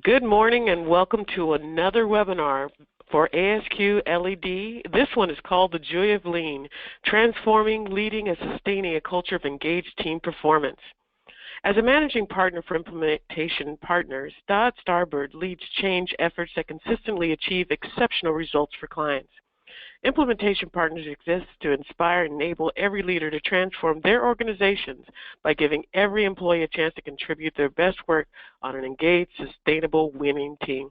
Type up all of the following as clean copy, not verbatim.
Good morning and welcome to another webinar for ASQ LED. This one is called The Joy of Lean, Transforming, Leading, and Sustaining a Culture of Engaged Team Performance. As a managing partner for implementation partners, Dodd Starbird leads change efforts that consistently achieve exceptional results for clients. Implementation partners exist to inspire and enable every leader to transform their organizations by giving every employee a chance to contribute their best work on an engaged, sustainable, winning team.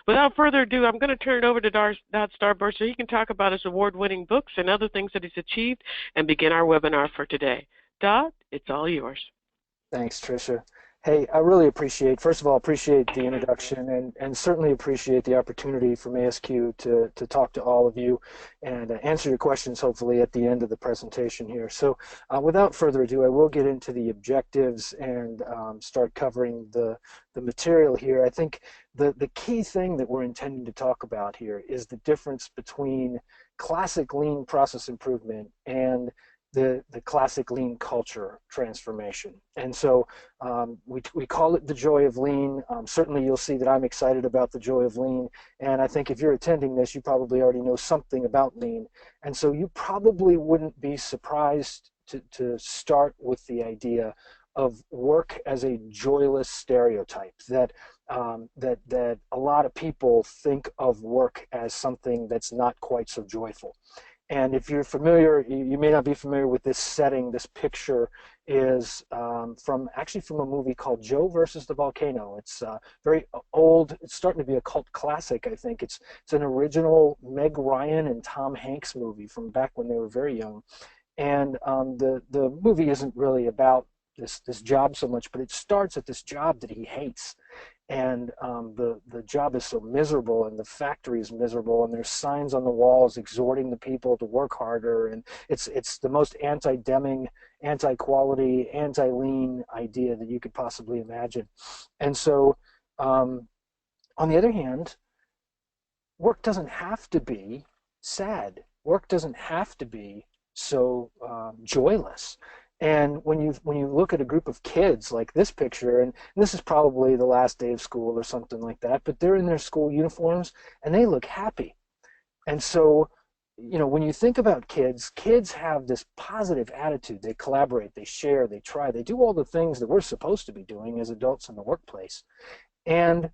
Without further ado, I'm going to turn it over to Dodd Starbird so he can talk about his award-winning books and other things that he's achieved and begin our webinar for today. Dodd, it's all yours. Thanks, Tricia. Hey, I really first of all, appreciate the introduction and certainly appreciate the opportunity from ASQ to talk to all of you and answer your questions, hopefully, at the end of the presentation here. So without further ado, I will get into the objectives and start covering the material here. I think the key thing that we're intending to talk about here is the difference between classic lean process improvement and the classic lean culture transformation. And so we call it the joy of lean. Certainly you'll see that I'm excited about the joy of lean, and I think if you're attending this, you probably already know something about lean, and so you probably wouldn't be surprised to start with the idea of work as a joyless stereotype, that that a lot of people think of work as something that's not quite so joyful. And if you're familiar, you may not be familiar with this setting. This picture is actually from a movie called Joe versus the Volcano. It's very old. It's starting to be a cult classic, I think. It's an original Meg Ryan and Tom Hanks movie from back when they were very young. And the movie isn't really about this job so much, but it starts at this job that he hates. And the job is so miserable, and the factory is miserable, and there's signs on the walls exhorting the people to work harder, and it's the most anti-Deming, anti-quality, anti-lean idea that you could possibly imagine. And so on the other hand, work doesn't have to be sad. Work doesn't have to be so joyless. And when you look at a group of kids like this picture, and this is probably the last day of school or something like that, but they're in their school uniforms and they look happy. And so, you know, when you think about kids have this positive attitude. They collaborate, they share, they try, they do all the things that we're supposed to be doing as adults in the workplace. And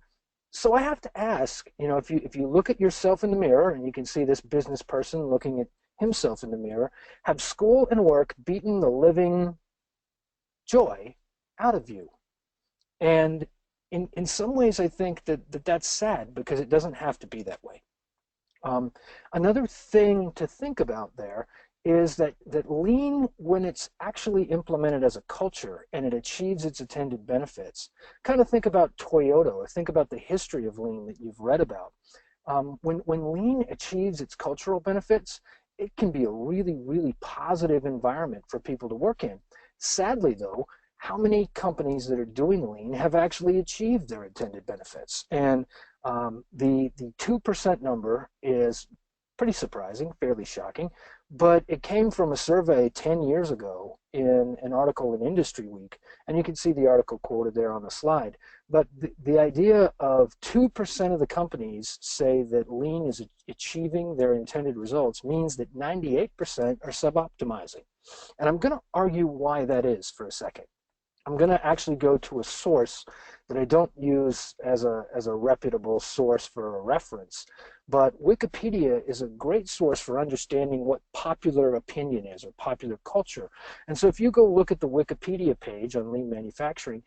so I have to ask, you know, if you look at yourself in the mirror, and you can see this business person looking at himself in the mirror, have school and work beaten the living joy out of you? And in some ways, I think that's sad, because it doesn't have to be that way. Another thing to think about there is that lean, when it's actually implemented as a culture and it achieves its intended benefits, kind of think about Toyota, or think about the history of lean that you've read about. When lean achieves its cultural benefits, it can be a really, really positive environment for people to work in. Sadly, though, how many companies that are doing lean have actually achieved their intended benefits? And the 2% number is pretty surprising, fairly shocking, but it came from a survey 10 years ago in an article in Industry Week, and you can see the article quoted there on the slide. But the idea of 2% of the companies say that lean is achieving their intended results means that 98% are suboptimizing. And I'm going to argue why that is for a second. I'm going to actually go to a source that I don't use as a reputable source for a reference, but Wikipedia is a great source for understanding what popular opinion is, or popular culture. And so if you go look at the Wikipedia page on lean manufacturing,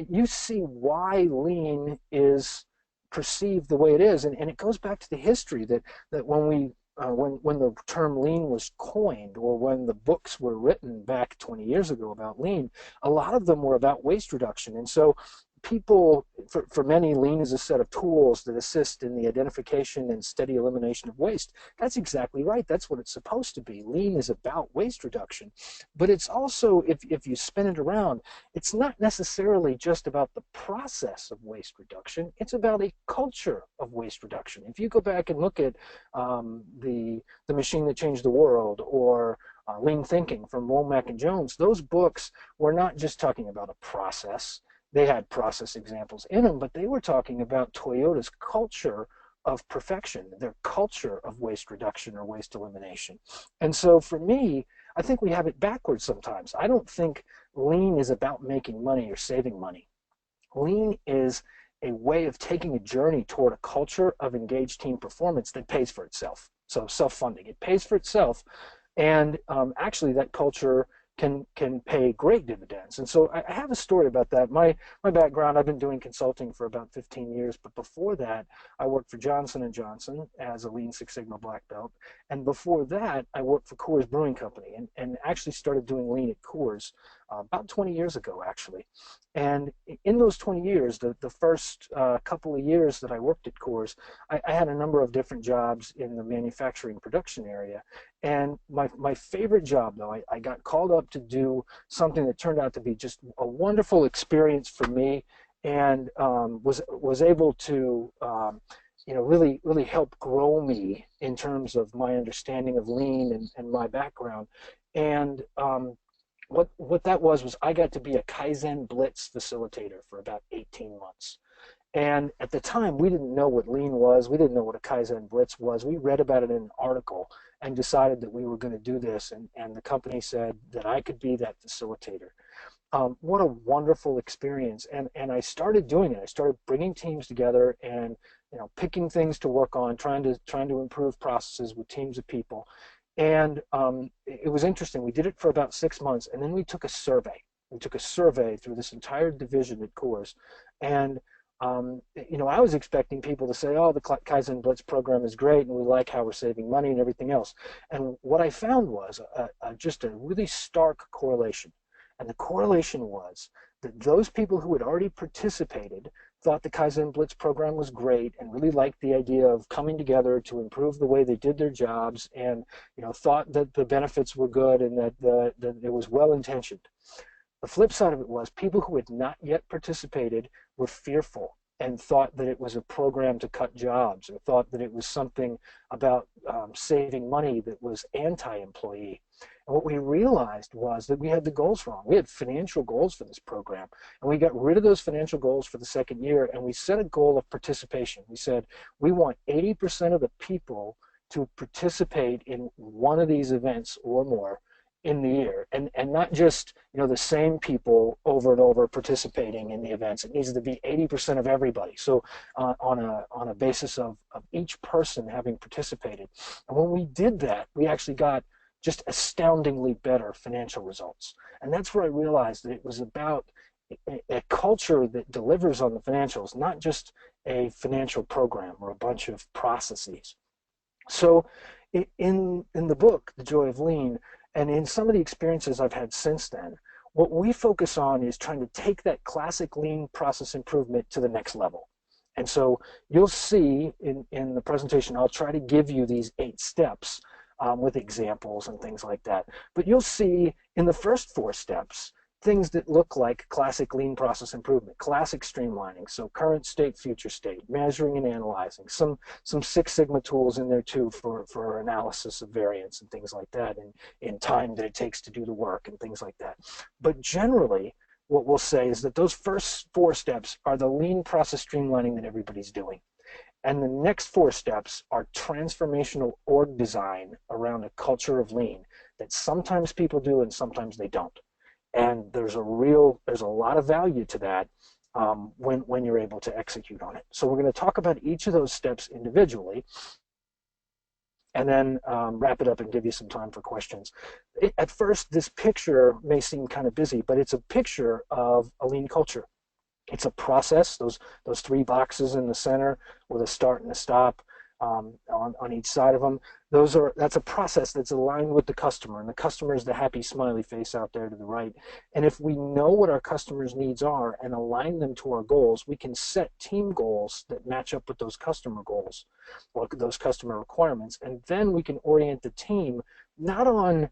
you see why lean is perceived the way it is. And it goes back to the history that when the term lean was coined, or when the books were written back 20 years ago about lean, a lot of them were about waste reduction. And so people, for many, lean is a set of tools that assist in the identification and steady elimination of waste. That's exactly right. That's what it's supposed to be. Lean is about waste reduction. But it's also, if you spin it around, it's not necessarily just about the process of waste reduction. It's about a culture of waste reduction. If you go back and look at the Machine That Changed the World, or Lean Thinking from Womack and Jones, those books were not just talking about a process. they had process examples in them, but they were talking about Toyota's culture of perfection, their culture of waste reduction or waste elimination. And so for me, I think we have it backwards sometimes. I don't think lean is about making money or saving money. Lean is a way of taking a journey toward a culture of engaged team performance that pays for itself. So self-funding, it pays for itself, and actually that culture can pay great dividends. And so I have a story about that. My background, I've been doing consulting for about 15 years, but before that, I worked for Johnson & Johnson as a Lean Six Sigma black belt. And before that, I worked for Coors Brewing Company and actually started doing Lean at Coors about 20 years ago, actually. And in those 20 years, the first couple of years that I worked at Coors, I had a number of different jobs in the manufacturing production area. And my favorite job, though, I got called up to do something that turned out to be just a wonderful experience for me, and was able to really help grow me in terms of my understanding of lean and my background. And what that was I got to be a Kaizen Blitz facilitator for about 18 months. And at the time, we didn't know what lean was. We didn't know what a Kaizen Blitz was. We read about it in an article and decided that we were going to do this. And the company said that I could be that facilitator. What a wonderful experience. And I started doing it. I started bringing teams together and picking things to work on, trying to improve processes with teams of people. And it was interesting. We did it for about 6 months, and then we took a survey. We took a survey through this entire division at Coors. And I was expecting people to say, oh, the Kaizen Blitz program is great, and we like how we're saving money and everything else. And what I found was just a really stark correlation. And the correlation was that those people who had already participated thought the Kaizen Blitz program was great and really liked the idea of coming together to improve the way they did their jobs, and thought that the benefits were good and that it was well-intentioned. The flip side of it was people who had not yet participated were fearful and thought that it was a program to cut jobs, or thought that it was something about saving money that was anti-employee. And what we realized was that we had the goals wrong. We had financial goals for this program, and we got rid of those financial goals for the second year, and we set a goal of participation. We said we want 80% of the people to participate in one of these events or more in the year, and not just the same people over and over participating in the events. It needs to be 80% of everybody. So on a basis of each person having participated. And when we did that, we actually got just astoundingly better financial results. And that's where I realized that it was about a culture that delivers on the financials, not just a financial program or a bunch of processes. So in the book, The Joy of Lean, and in some of the experiences I've had since then, what we focus on is trying to take that classic lean process improvement to the next level. And so you'll see in the presentation, I'll try to give you these 8 steps with examples and things like that. But you'll see in the first 4 steps, things that look like classic lean process improvement, classic streamlining, so current state, future state, measuring and analyzing, some Six Sigma tools in there too for analysis of variance and things like that, and in time that it takes to do the work and things like that. But generally, what we'll say is that those first 4 steps are the lean process streamlining that everybody's doing. And the next 4 steps are transformational org design around a culture of lean that sometimes people do and sometimes they don't. And there's a lot of value to that when you're able to execute on it. So we're going to talk about each of those steps individually, and then wrap it up and give you some time for questions. At first, this picture may seem kind of busy, but it's a picture of a lean culture. It's a process, those 3 boxes in the center with a start and a stop on each side of them. That's a process that's aligned with the customer, and the customer is the happy smiley face out there to the right. And if we know what our customers' needs are and align them to our goals, we can set team goals that match up with those customer goals or those customer requirements, and then we can orient the team not on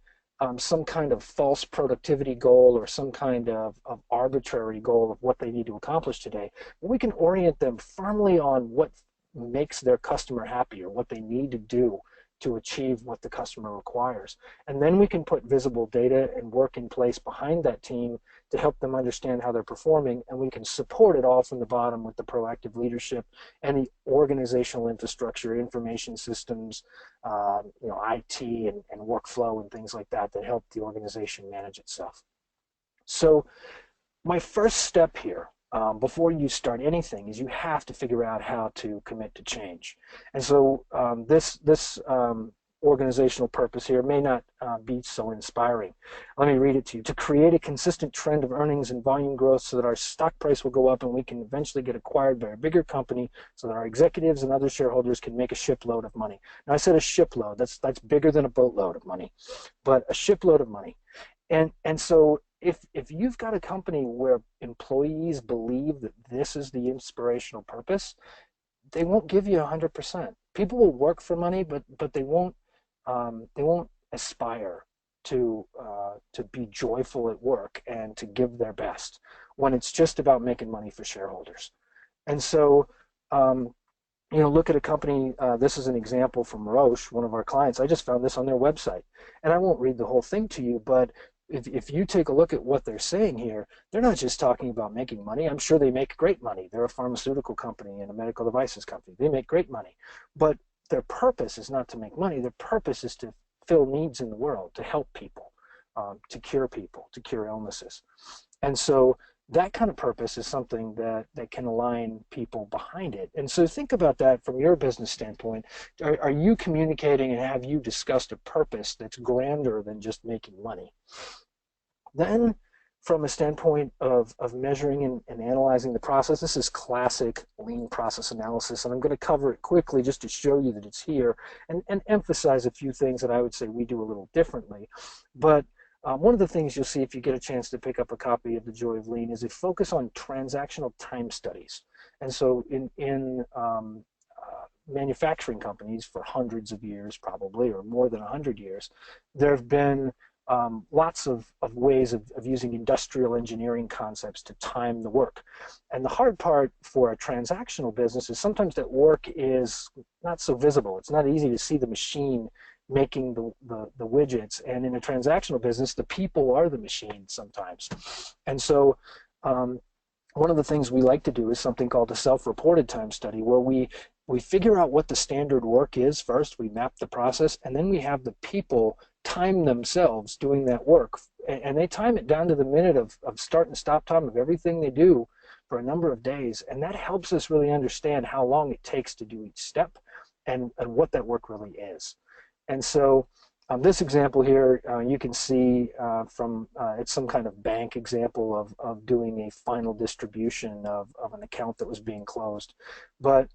some kind of false productivity goal or some kind of arbitrary goal of what they need to accomplish today. But we can orient them firmly on what makes their customer happy or what they need to do to achieve what the customer requires. And then we can put visible data and work in place behind that team to help them understand how they're performing, and we can support it all from the bottom with the proactive leadership and the organizational infrastructure, information systems, IT and workflow and things like that that help the organization manage itself. So my first step here, before you start anything, is you have to figure out how to commit to change. And so this organizational purpose here may not be so inspiring. Let me read it to you. To create a consistent trend of earnings and volume growth so that our stock price will go up and we can eventually get acquired by a bigger company so that our executives and other shareholders can make a shipload of money. Now I said a shipload, that's bigger than a boatload of money, but a shipload of money. And so if you've got a company where employees believe that this is the inspirational purpose, they won't give you 100%. People will work for money, but they won't aspire to be joyful at work and to give their best when it's just about making money for shareholders. And so, look at a company, this is an example from Roche, one of our clients. I just found this on their website. And I won't read the whole thing to you, but if you take a look at what they're saying here, they're not just talking about making money. I'm sure they make great money. They're a pharmaceutical company and a medical devices company. They make great money. But their purpose is not to make money. Their purpose is to fill needs in the world, to help people, to cure illnesses. And so that kind of purpose is something that can align people behind it. And so think about that from your business standpoint. Are you communicating and have you discussed a purpose that's grander than just making money? Then from a standpoint of measuring and analyzing the process, this is classic lean process analysis, and I'm going to cover it quickly just to show you that it's here and emphasize a few things that I would say we do a little differently. But one of the things you'll see if you get a chance to pick up a copy of The Joy of Lean is a focus on transactional time studies. And so in manufacturing companies for hundreds of years probably, or more than 100 years, there have been lots of ways of using industrial engineering concepts to time the work. And the hard part for a transactional business is sometimes that work is not so visible. It's not easy to see the machine making the widgets. And in a transactional business, the people are the machine sometimes. And so one of the things we like to do is something called a self-reported time study, where we figure out what the standard work is first, we map the process, and then we have the people time themselves doing that work. And they time it down to the minute of start and stop time of everything they do for a number of days. And that helps us really understand how long it takes to do each step and what that work really is. And so this example here, you can see it's some kind of bank example of doing a final distribution of an account that was being closed. But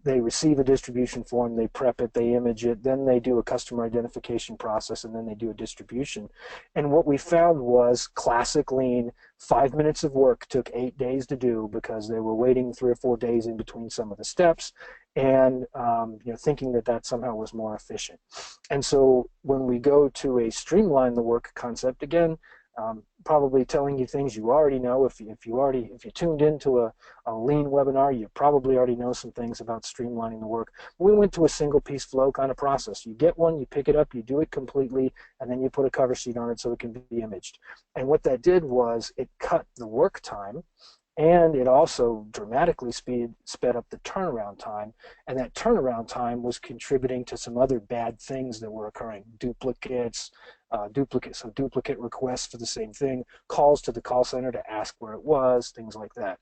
they receive a distribution form, they prep it, they image it, then they do a customer identification process, and then they do a distribution. And what we found was classic lean, 5 minutes of work took 8 days to do because they were waiting 3 or 4 days in between some of the steps, and thinking that somehow was more efficient. And so when we go to a streamline the work concept, again, probably telling you things you already know. If you tuned into a lean webinar, you probably already know some things about streamlining the work. We went to a single piece flow kind of process. You get one, you pick it up, you do it completely, and then you put a cover sheet on it so it can be imaged. And what that did was it cut the work time, and it also dramatically sped up the turnaround time, and that turnaround time was contributing to some other bad things that were occurring: duplicates, duplicate requests for the same thing, calls to the call center to ask where it was, things like that.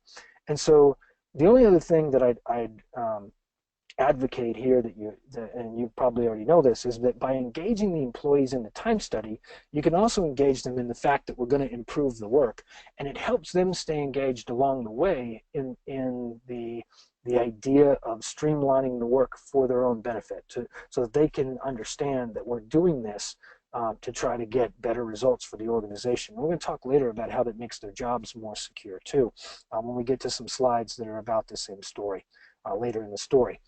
And so the only other thing that I'd advocate here and you probably already know this, is that by engaging the employees in the time study, you can also engage them in the fact that we're going to improve the work, and it helps them stay engaged along the way in the idea of streamlining the work for their own benefit, so that they can understand that we're doing this to try to get better results for the organization. We're going to talk later about how that makes their jobs more secure too, when we get to some slides that are about the same story later in the story.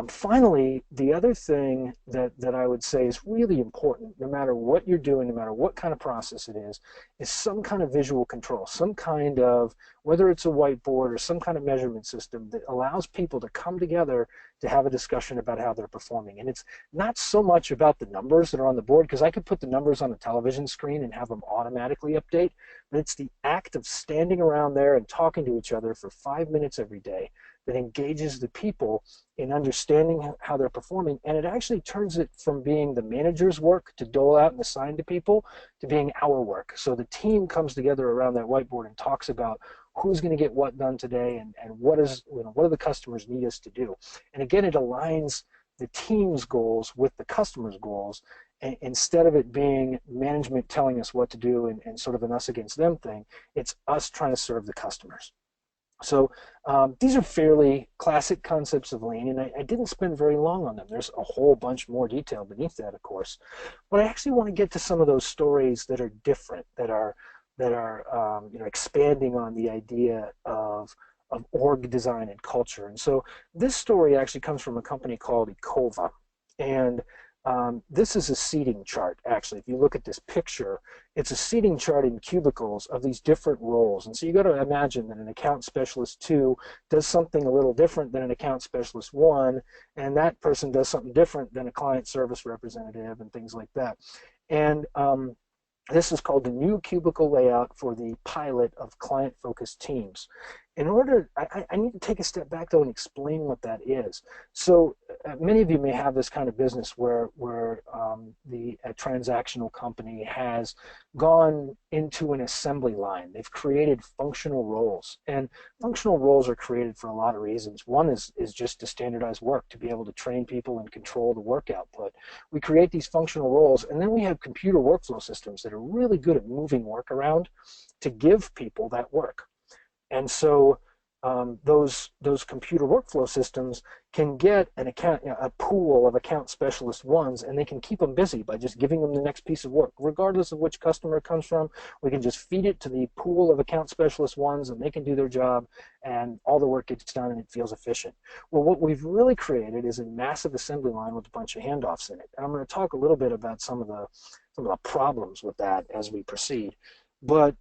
Finally, the other thing that I would say is really important, no matter what you're doing, no matter what kind of process it is some kind of visual control, some kind of, whether it's a whiteboard or some kind of measurement system that allows people to come together to have a discussion about how they're performing. And it's not so much about the numbers that are on the board, because I could put the numbers on the television screen and have them automatically update, but it's the act of standing around there and talking to each other for 5 minutes every day that engages the people in understanding how they're performing, and it actually turns it from being the manager's work to dole out and assign to people to being our work. So the team comes together around that whiteboard and talks about who's going to get what done today, and what do the customers need us to do. And again, it aligns the team's goals with the customer's goals, and instead of it being management telling us what to do and sort of an us against them thing, it's us trying to serve the customers. So these are fairly classic concepts of lean, and I didn't spend very long on them. There's a whole bunch more detail beneath that, of course. But I actually want to get to some of those stories that are different, that are expanding on the idea of org design and culture. And so this story actually comes from a company called Ecova, and this is a seating chart, actually. If you look at this picture, it's a seating chart in cubicles of these different roles. And so you got to imagine that an account specialist 2 does something a little different than an account specialist 1, and that person does something different than a client service representative and things like that. And this is called the new cubicle layout for the pilot of client-focused teams. In order, I need to take a step back though and explain what that is. So many of you may have this kind of business where a transactional company has gone into an assembly line. They've created functional roles, and functional roles are created for a lot of reasons. One is just to standardize work, to be able to train people and control the work output. We create these functional roles, and then we have computer workflow systems that are really good at moving work around to give people that work. And so those computer workflow systems can get a pool of account specialist 1s, and they can keep them busy by just giving them the next piece of work. Regardless of which customer it comes from, we can just feed it to the pool of account specialist 1s, and they can do their job, and all the work gets done, and it feels efficient. Well, what we've really created is a massive assembly line with a bunch of handoffs in it. And I'm going to talk a little bit about some of the problems with that as we proceed. But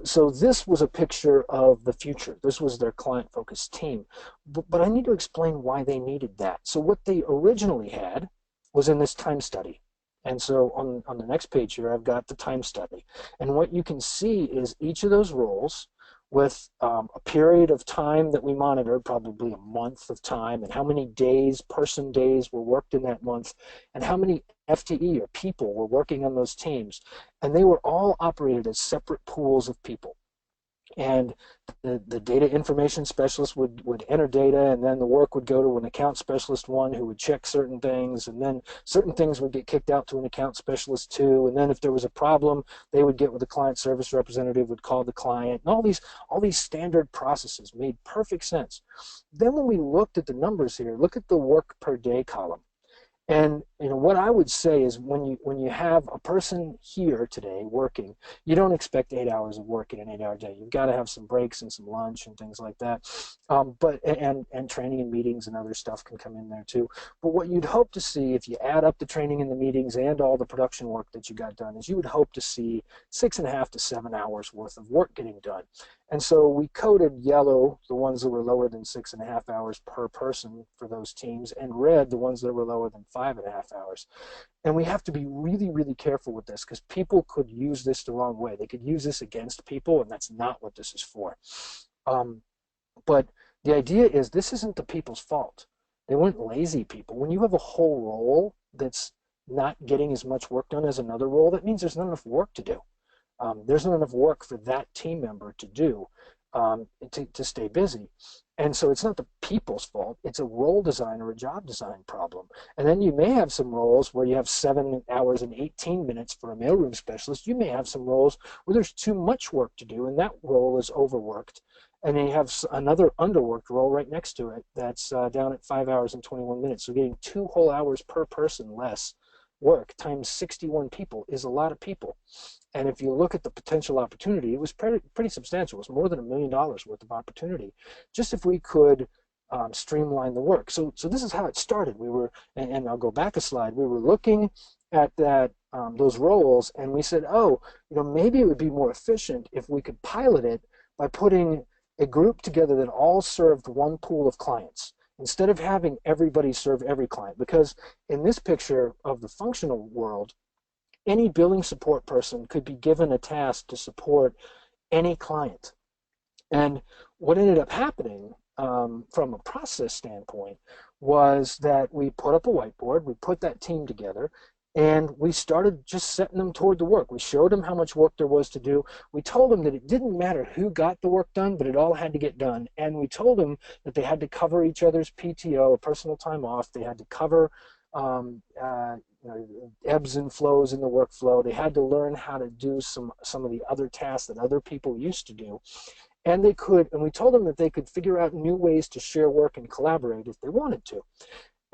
so this was a picture of the future. This was their client-focused team. But I need to explain why they needed that. So what they originally had was in this time study. And so on the next page here, I've got the time study. And what you can see is each of those roles with a period of time that we monitored, probably a month of time, and how many days, person days were worked in that month, and how many FTE or people were working on those teams. And they were all operated as separate pools of people. And the data information specialist would enter data, and then the work would go to an account specialist 1 who would check certain things, and then certain things would get kicked out to an account specialist 2, and then if there was a problem, they would get with the client service representative, would call the client, and all these standard processes made perfect sense. Then when we looked at the numbers here, look at the work per day column. And what I would say is when you have a person here today working, you don't expect 8 hours of work in an 8-hour day. You've got to have some breaks and some lunch and things like that. And training and meetings and other stuff can come in there too. But what you'd hope to see if you add up the training and the meetings and all the production work that you got done is you would hope to see 6.5 to 7 hours worth of work getting done. And so we coded yellow the ones that were lower than 6.5 hours per person for those teams, and red the ones that were lower than 5.5 hours. And we have to be really, really careful with this, because people could use this the wrong way. They could use this against people, and that's not what this is for. But the idea is this isn't the people's fault. They weren't lazy people. When you have a whole role that's not getting as much work done as another role, that means there's not enough work to do. There's not enough work for that team member to do to stay busy. And so it's not the people's fault. It's a role design or a job design problem. And then you may have some roles where you have 7 hours and 18 minutes for a mailroom specialist. You may have some roles where there's too much work to do, and that role is overworked. And then you have another underworked role right next to it that's down at 5 hours and 21 minutes. So getting 2 whole hours per person less work times 61 people is a lot of people. And if you look at the potential opportunity, it was pretty substantial. It was more than $1 million worth of opportunity. Just if we could Streamline the Work. So this is how it started. We were, and I'll go back a slide. We were looking at that those roles, and we said, oh, maybe it would be more efficient if we could pilot it by putting a group together that all served one pool of clients instead of having everybody serve every client. Because in this picture of the functional world, any billing support person could be given a task to support any client. And what ended up happening from a process standpoint was that we put up a whiteboard, we put that team together, and we started just setting them toward the work. We showed them how much work there was to do. We told them that it didn't matter who got the work done, but it all had to get done. And we told them that they had to cover each other's PTO or personal time off. They had to cover ebbs and flows in the workflow. They had to learn how to do some of the other tasks that other people used to do. And we told them that they could figure out new ways to share work and collaborate if they wanted to.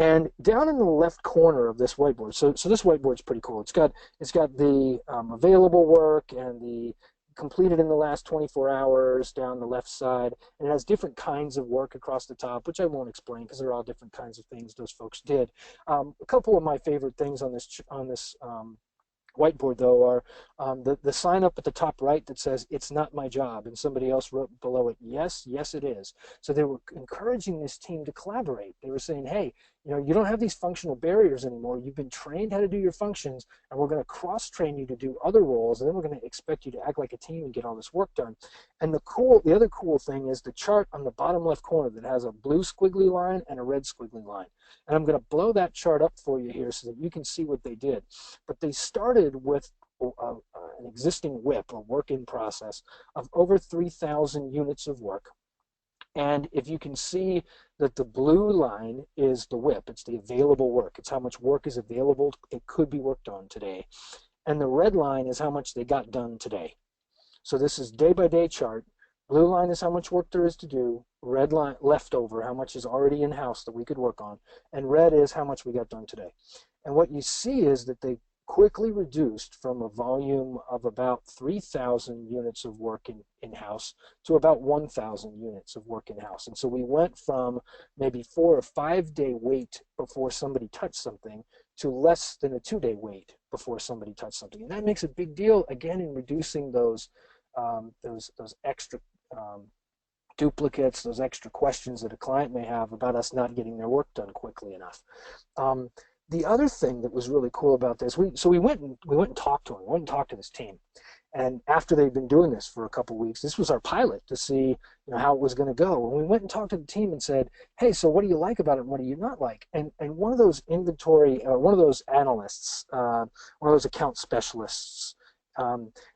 And down in the left corner of this whiteboard, so this whiteboard's pretty cool. It's got the available work and the completed in the last 24 hours down the left side, and it has different kinds of work across the top, which I won't explain because they're all different kinds of things those folks did. A couple of my favorite things on this whiteboard, though, are the sign up at the top right that says, "It's not my job," and somebody else wrote below it, "Yes, yes it is." So they were encouraging this team to collaborate. They were saying, hey, you don't have these functional barriers anymore. You've been trained how to do your functions, and we're going to cross-train you to do other roles, and then we're going to expect you to act like a team and get all this work done. And the other cool thing is the chart on the bottom left corner that has a blue squiggly line and a red squiggly line. And I'm going to blow that chart up for you here so that you can see what they did. But they started with an existing WIP, or work in process, of over 3,000 units of work. And if you can see that the blue line is the WIP, it's the available work. It's how much work is available, it could be worked on today. And the red line is how much they got done today. So this is day-by-day chart. Blue line is how much work there is to do. Red line, leftover, how much is already in-house that we could work on. And red is how much we got done today. And what you see is that they quickly reduced from a volume of about 3,000 units of work in-house to about 1,000 units of work in-house. And so we went from maybe 4 or 5 day wait before somebody touched something to less than a 2 day wait before somebody touched something. And that makes a big deal, again, in reducing those extra duplicates, those extra questions that a client may have about us not getting their work done quickly enough. The other thing that was really cool about this, we went and talked to them. We went and talked to this team, and after they'd been doing this for a couple of weeks, this was our pilot to see how it was going to go. And we went and talked to the team and said, hey, so what do you like about it and what do you not like? And one of those one of those analysts, one of those account specialists,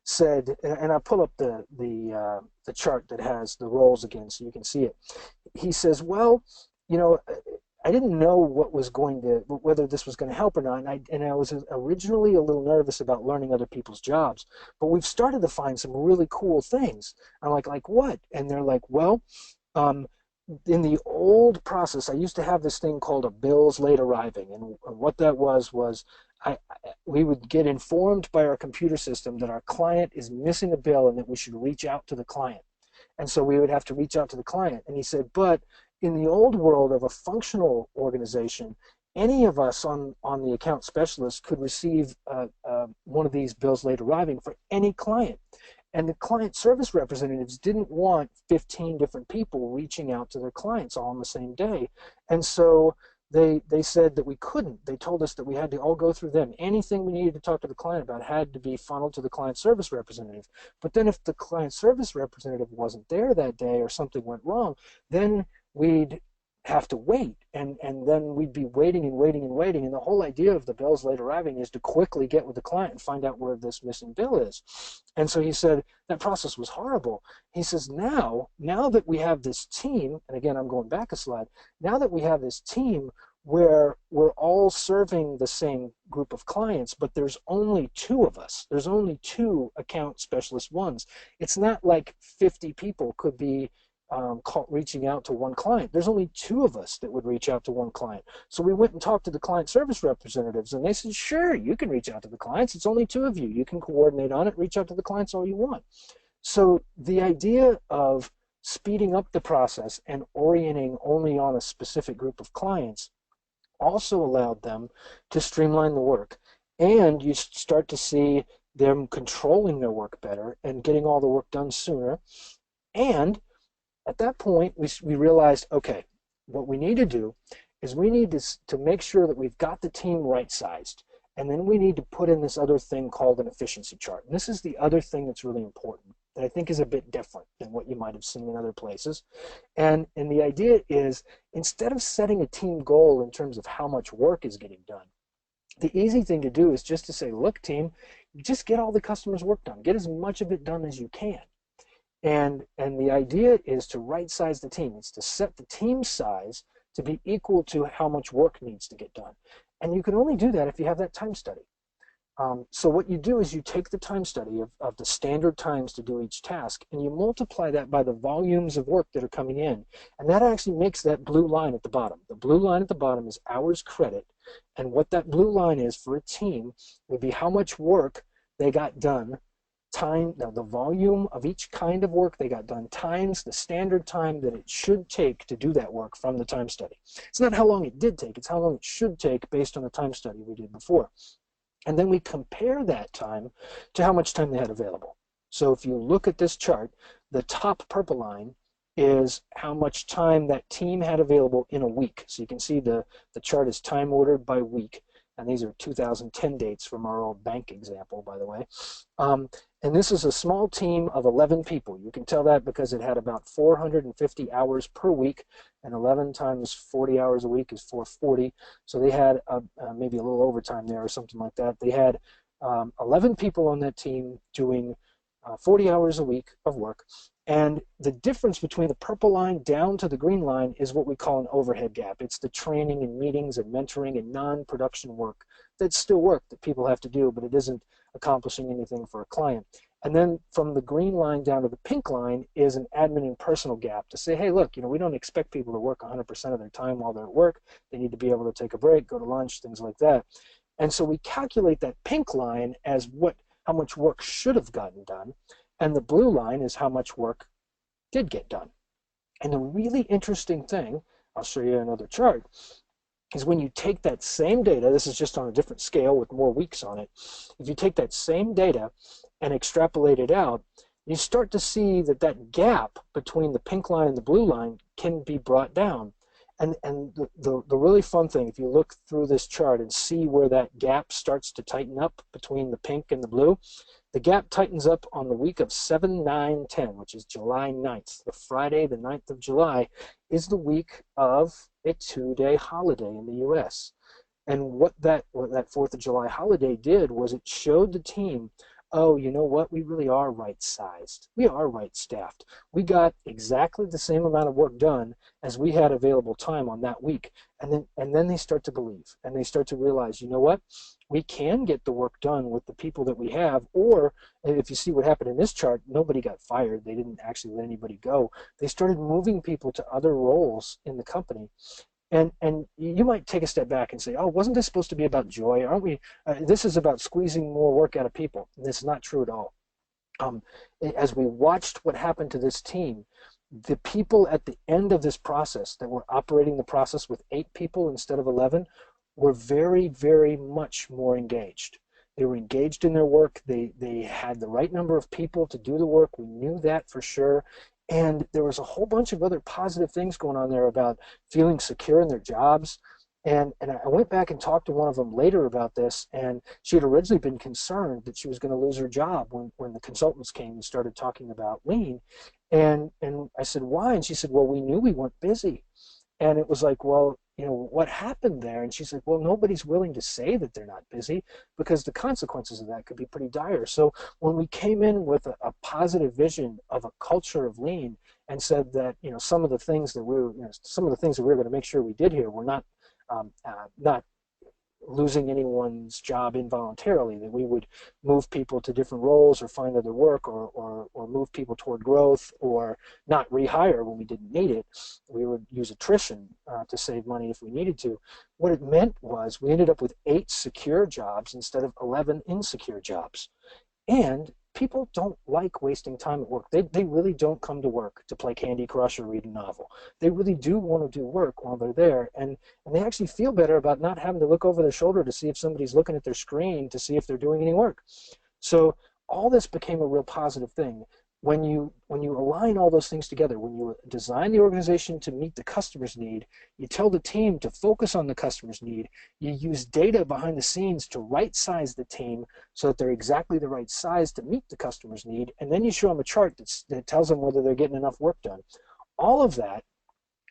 said, and I pull up the chart that has the roles again so you can see it. He says, well, I didn't know whether this was going to help or not, and I was originally a little nervous about learning other people's jobs, but we've started to find some really cool things. I'm like what? And they're like, well, in the old process, I used to have this thing called a bills late arriving, and what that was we would get informed by our computer system that our client is missing a bill and that we should reach out to the client. And so we would have to reach out to the client. And he said, but in the old world of a functional organization, any of us on the account specialist could receive one of these bills late arriving for any client. And the client service representatives didn't want 15 different people reaching out to their clients all on the same day. And so they said that we couldn't. They told us that we had to all go through them. Anything we needed to talk to the client about had to be funneled to the client service representative. But then if the client service representative wasn't there that day or something went wrong, then we'd have to wait, and then we'd be waiting and waiting and waiting. And the whole idea of the bills late arriving is to quickly get with the client and find out where this missing bill is. And so he said that process was horrible. He says now that we have this team, and again I'm going back a slide, now that we have this team where we're all serving the same group of clients, but there's only 2 of us. There's only 2 account specialist ones. It's not like 50 people could be reaching out to one client. There's only 2 of us that would reach out to one client. So we went and talked to the client service representatives, and they said, sure, you can reach out to the clients. It's only 2 of you. You can coordinate on it, reach out to the clients all you want. So the idea of speeding up the process and orienting only on a specific group of clients also allowed them to streamline the work. And you start to see them controlling their work better and getting all the work done sooner. And at that point, we realized, okay, what we need to do is we need to make sure that we've got the team right-sized. And then we need to put in this other thing called an efficiency chart. And this is the other thing that's really important that I think is a bit different than what you might have seen in other places. And the idea is, instead of setting a team goal in terms of how much work is getting done, the easy thing to do is just to say, look, team, just get all the customers' work done. Get as much of it done as you can. And the idea is to right-size the team. It's to set the team size to be equal to how much work needs to get done. And you can only do that if you have that time study. So what you do is you take the time study of the standard times to do each task, and you multiply that by the volumes of work that are coming in. And that actually makes that blue line at the bottom. The blue line at the bottom is hours credit. And what that blue line is for a team would be how much work they got done, the volume of each kind of work they got done times the standard time that it should take to do that work from the time study. It's not how long it did take, it's how long it should take based on the time study we did before. And then we compare that time to how much time they had available. So if you look at this chart, the top purple line is how much time that team had available in a week. So you can see the chart is time ordered by week. And these are 2010 dates from our old bank example, by the way. And this is a small team of 11 people. You can tell that because it had about 450 hours per week, and 11 times 40 hours a week is 440. So they had maybe a little overtime there or something like that. They had 11 people on that team doing 40 hours a week of work. And the difference between the purple line down to the green line is what we call an overhead gap. It's the training and meetings and mentoring and non-production work that's still work that people have to do, but it isn't accomplishing anything for a client. And then from the green line down to the pink line is an admin and personal gap to say, hey, look, we don't expect people to work 100% of their time while they're at work. They need to be able to take a break, go to lunch, things like that. And so we calculate that pink line as how much work should have gotten done. And the blue line is how much work did get done. And the really interesting thing, I'll show you another chart, is when you take that same data, this is just on a different scale with more weeks on it, if you take that same data and extrapolate it out, you start to see that gap between the pink line and the blue line can be brought down. And the really fun thing, if you look through this chart and see where that gap starts to tighten up between the pink and the blue, the gap tightens up on the week of 7-9-10, which is July 9th. The Friday, the 9th of July, is the week of a 2-day holiday in the U.S. And what that 4th of July holiday did was it showed the team, oh, you know what? We really are right-sized. We are right-staffed. We got exactly the same amount of work done as we had available time on that week. And then they start to believe, and they start to realize, you know what? We can get the work done with the people that we have, or if you see what happened in this chart, nobody got fired. They didn't actually let anybody go. They started moving people to other roles in the company. And you might take a step back and say, oh, wasn't this supposed to be about joy? Aren't we? This is about squeezing more work out of people. And it's not true at all. As we watched what happened to this team, the people at the end of this process that were operating the process with 8 people instead of 11 were very, very much more engaged. They were engaged in their work. They had the right number of people to do the work. We knew that for sure. And there was a whole bunch of other positive things going on there about feeling secure in their jobs. And I went back and talked to one of them later about this, and she had originally been concerned that she was going to lose her job when the consultants came and started talking about lean. And I said, why? And she said, well, we knew we weren't busy. And it was like, well, what happened there? And she's like, well, nobody's willing to say that they're not busy because the consequences of that could be pretty dire. So when we came in with a positive vision of a culture of lean and said that, some of the things that we were going to make sure we did here were not losing anyone's job involuntarily, that we would move people to different roles or find other work or move people toward growth or not rehire when we didn't need it. We would use attrition to save money if we needed to. What it meant was we ended up with 8 secure jobs instead of 11 insecure jobs. And people don't like wasting time at work. They really don't come to work to play Candy Crush or read a novel. They really do want to do work while they're there, and they actually feel better about not having to look over their shoulder to see if somebody's looking at their screen to see if they're doing any work. So all this became a real positive thing. When you align all those things together, when you design the organization to meet the customer's need, you tell the team to focus on the customer's need, you use data behind the scenes to right size the team so that they're exactly the right size to meet the customer's need, and then you show them a chart that tells them whether they're getting enough work done. All of that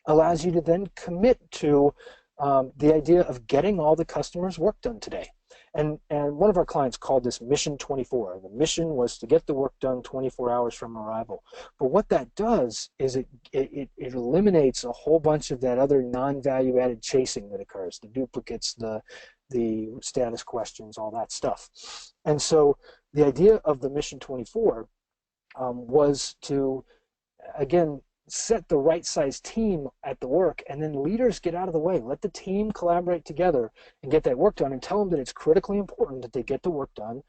allows you to then commit to the idea of getting all the customers' work done today. And one of our clients called this Mission 24. The mission was to get the work done 24 hours from arrival. But what that does is it eliminates a whole bunch of that other non-value added chasing that occurs, the duplicates, the status questions, all that stuff. And so the idea of the Mission 24 was to, again, set the right size team at the work, and then leaders get out of the way. Let the team collaborate together and get that work done, and tell them that it's critically important that they get the work done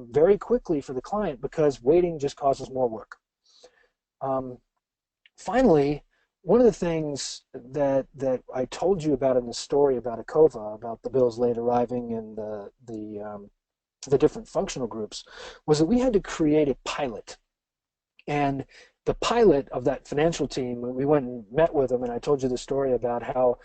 very quickly for the client, because waiting just causes more work. Finally, one of the things that I told you about in the story about ACOVA, about the bills late arriving and the different functional groups, was that we had to create a pilot. And the pilot of that financial team, we went and met with them, and I told you the story about how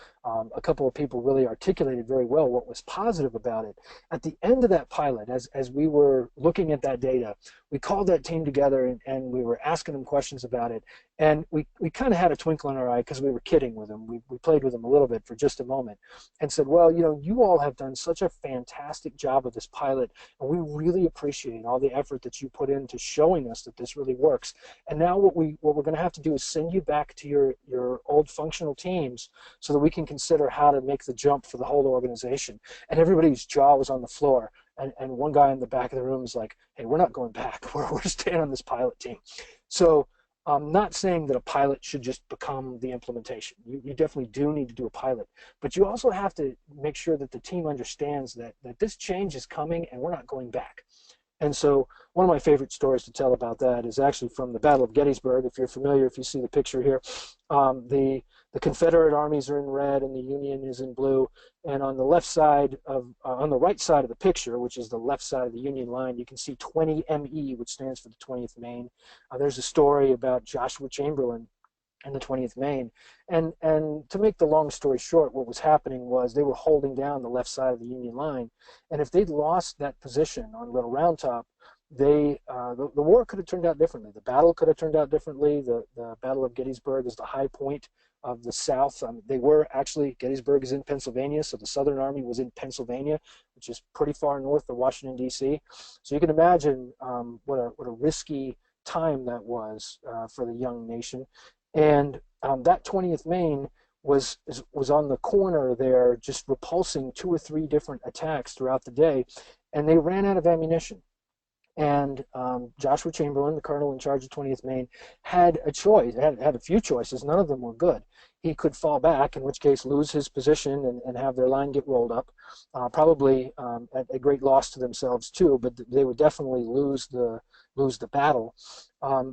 a couple of people really articulated very well what was positive about it. At the end of that pilot, as we were looking at that data, we called that team together and we were asking them questions about it. And we kind of had a twinkle in our eye because we were kidding with them. We played with them a little bit for just a moment and said, well, you know, you all have done such a fantastic job of this pilot, and we really appreciate all the effort that you put into showing us that this really works. And now what we're going to have to do is send you back to your old functional teams so that we can consider how to make the jump for the whole organization. And everybody's jaw was on the floor. And one guy in the back of the room is like, hey, we're not going back. We're staying on this pilot team. So I'm not saying that a pilot should just become the implementation. You definitely do need to do a pilot. But you also have to make sure that the team understands that this change is coming and we're not going back. And so one of my favorite stories to tell about that is actually from the Battle of Gettysburg. If you're familiar, if you see the picture here, the Confederate armies are in red and the Union is in blue. And on the left side of, on the right side of the picture, which is the left side of the Union line, you can see 20 ME, which stands for the 20th Maine. There's a story about Joshua Chamberlain and the 20th Maine. And to make the long story short, what was happening was they were holding down the left side of the Union line. And if they'd lost that position on Little Round Top, the war could have turned out differently. The battle could have turned out differently. The Battle of Gettysburg is the high point of the South. They were actually, Gettysburg is in Pennsylvania, so the Southern Army was in Pennsylvania, which is pretty far north of Washington, D.C. So you can imagine what a risky time that was for the young nation. And that 20th Maine was on the corner there, just repulsing 2 or 3 different attacks throughout the day, and they ran out of ammunition. And Joshua Chamberlain, the colonel in charge of 20th Maine, had a choice, had a few choices. None of them were good. He could fall back, in which case lose his position and have their line get rolled up, probably at a great loss to themselves too, but they would definitely lose the battle.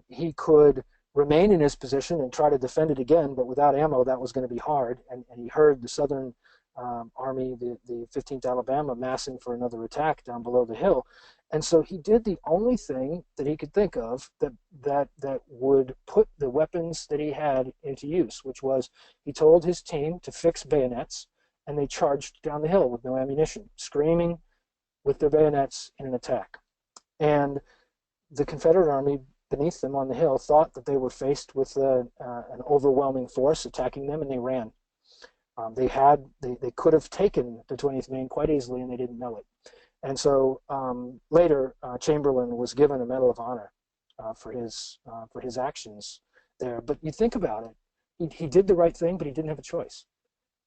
He could remain in his position and try to defend it again, but without ammo, that was going to be hard. And he heard the Southern Army, the 15th Alabama, massing for another attack down below the hill. And so he did the only thing that he could think of that would put the weapons that he had into use, which was he told his team to fix bayonets, and they charged down the hill with no ammunition, screaming with their bayonets in an attack. And the Confederate Army beneath them on the hill thought that they were faced with an overwhelming force attacking them, and they ran. They could have taken the 20th Maine quite easily, and they didn't know it. And so later, Chamberlain was given a Medal of Honor for his actions there. But you think about it, he did the right thing, but he didn't have a choice.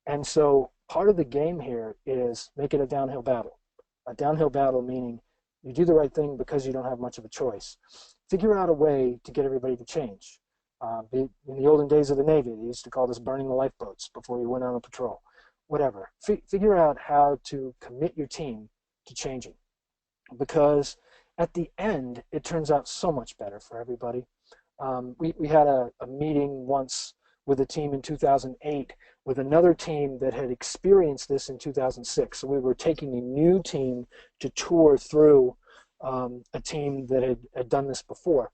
And so part of the game here is make it a downhill battle. A downhill battle meaning you do the right thing because you don't have much of a choice. Figure out a way to get everybody to change. In the olden days of the Navy, they used to call this burning the lifeboats before you went on a patrol. Whatever. Figure out how to commit your team to changing. Because at the end, it turns out so much better for everybody. We had a meeting once with a team in 2008 with another team that had experienced this in 2006. So we were taking a new team to tour through a team that had done this before.